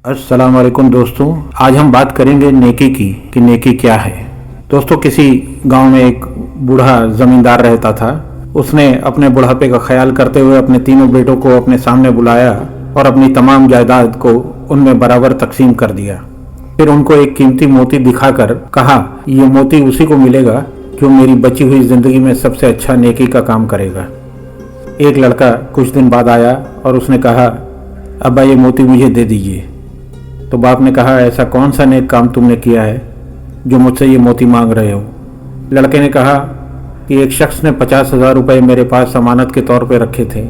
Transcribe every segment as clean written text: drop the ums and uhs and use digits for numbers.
अस्सलाम वालेकुम दोस्तों। आज हम बात करेंगे नेकी की कि नेकी क्या है। दोस्तों, किसी गांव में एक बूढ़ा जमींदार रहता था। उसने अपने बुढ़ापे का ख्याल करते हुए अपने तीनों बेटों को अपने सामने बुलाया और अपनी तमाम जायदाद को उनमें बराबर तकसीम कर दिया। फिर उनको एक कीमती मोती दिखाकर कहा, ये मोती उसी को मिलेगा जो मेरी बची हुई जिंदगी में सबसे अच्छा नेकी का काम करेगा। एक लड़का कुछ दिन बाद आया और उसने कहा, अब्बा ये मोती मुझे दे दीजिए। तो बाप ने कहा, ऐसा कौन सा नेक काम तुमने किया है जो मुझसे ये मोती मांग रहे हो। लड़के ने कहा कि एक शख्स ने 50,000 रुपये मेरे पास अमानत के तौर पे रखे थे,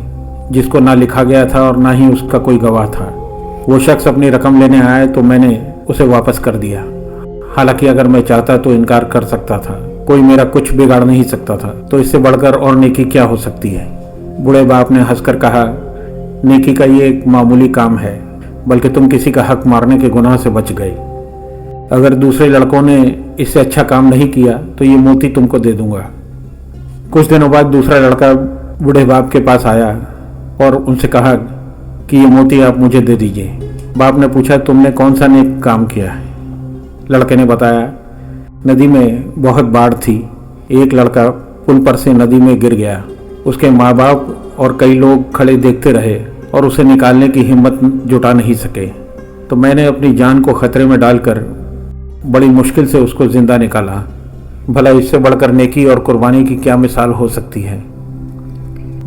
जिसको ना लिखा गया था और ना ही उसका कोई गवाह था। वो शख्स अपनी रकम लेने आया तो मैंने उसे वापस कर दिया। हालांकि अगर मैं चाहता तो इनकार कर सकता था, कोई मेरा कुछ बिगाड़ नहीं सकता था। तो इससे बढ़कर और नेकी क्या हो सकती है। बूढ़े बाप ने हंसकर कहा, नेकी का ये एक मामूली काम है, बल्कि तुम किसी का हक मारने के गुनाह से बच गए। अगर दूसरे लड़कों ने इससे अच्छा काम नहीं किया तो ये मोती तुमको दे दूंगा। कुछ दिनों बाद दूसरा लड़का बूढ़े बाप के पास आया और उनसे कहा कि ये मोती आप मुझे दे दीजिए। बाप ने पूछा, तुमने कौन सा नेक काम किया है। लड़के ने बताया, नदी में बहुत बाढ़ थी। एक लड़का पुल पर से नदी में गिर गया। उसके माँ बाप और कई लोग खड़े देखते रहे और उसे निकालने की हिम्मत जुटा नहीं सके। तो मैंने अपनी जान को खतरे में डालकर बड़ी मुश्किल से उसको जिंदा निकाला। भला इससे बढ़कर नेकी और कुर्बानी की क्या मिसाल हो सकती है।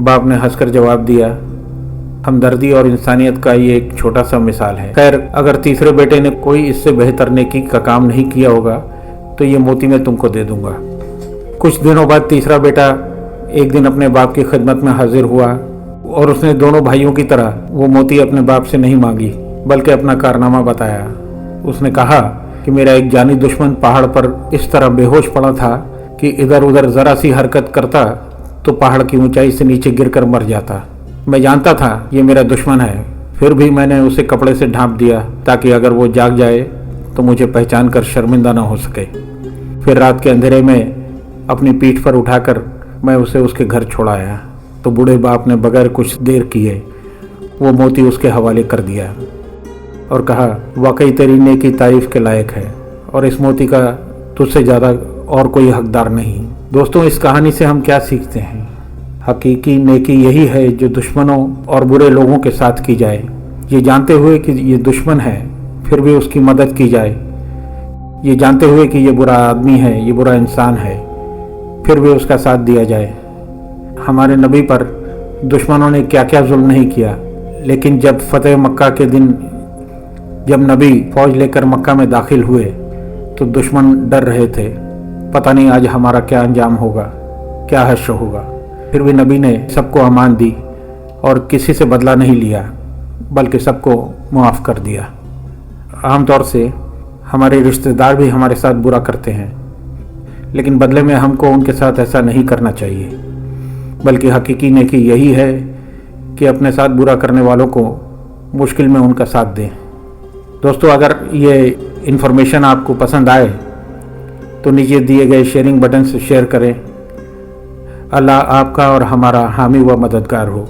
बाप ने हंसकर जवाब दिया, हमदर्दी और इंसानियत का ये एक छोटा सा मिसाल है। खैर, अगर तीसरे बेटे ने कोई इससे बेहतर नेकी का काम नहीं किया होगा तो ये मोती मैं तुमको दे दूंगा। कुछ दिनों बाद तीसरा बेटा एक दिन अपने बाप की खिदमत में हाजिर हुआ और उसने दोनों भाइयों की तरह वो मोती अपने बाप से नहीं मांगी, बल्कि अपना कारनामा बताया। उसने कहा कि मेरा एक जानी दुश्मन पहाड़ पर इस तरह बेहोश पड़ा था कि इधर उधर जरा सी हरकत करता तो पहाड़ की ऊंचाई से नीचे गिरकर मर जाता। मैं जानता था ये मेरा दुश्मन है, फिर भी मैंने उसे कपड़े से ढांप दिया ताकि अगर वो जाग जाए तो मुझे पहचान कर शर्मिंदा न हो सके। फिर रात के अंधेरे में अपनी पीठ पर उठाकर मैं उसे उसके घर छोड़ाया तो बूढ़े बाप ने बगैर कुछ देर किए वो मोती उसके हवाले कर दिया और कहा, वाकई तेरी नेकी तारीफ के लायक है और इस मोती का तुझसे ज़्यादा और कोई हकदार नहीं। दोस्तों, इस कहानी से हम क्या सीखते हैं। हकीकी नेकी यही है जो दुश्मनों और बुरे लोगों के साथ की जाए, ये जानते हुए कि ये दुश्मन है फिर भी उसकी मदद की जाए, ये जानते हुए कि ये बुरा आदमी है, ये बुरा इंसान है, फिर भी उसका साथ दिया जाए। हमारे नबी पर दुश्मनों ने क्या क्या जुल्म नहीं किया, लेकिन जब फतेह मक्का के दिन जब नबी फौज लेकर मक्का में दाखिल हुए तो दुश्मन डर रहे थे, पता नहीं आज हमारा क्या अंजाम होगा, क्या हश्र होगा। फिर भी नबी ने सबको अमान दी और किसी से बदला नहीं लिया, बल्कि सबको मुआफ़ कर दिया। आमतौर से हमारे रिश्तेदार भी हमारे साथ बुरा करते हैं, लेकिन बदले में हमको उनके साथ ऐसा नहीं करना चाहिए, बल्कि हकीकी नेकी यही है कि अपने साथ बुरा करने वालों को मुश्किल में उनका साथ दें। दोस्तों, अगर ये इन्फॉर्मेशन आपको पसंद आए तो नीचे दिए गए शेयरिंग बटन से शेयर करें। अल्लाह आपका और हमारा हामी व मददगार हो।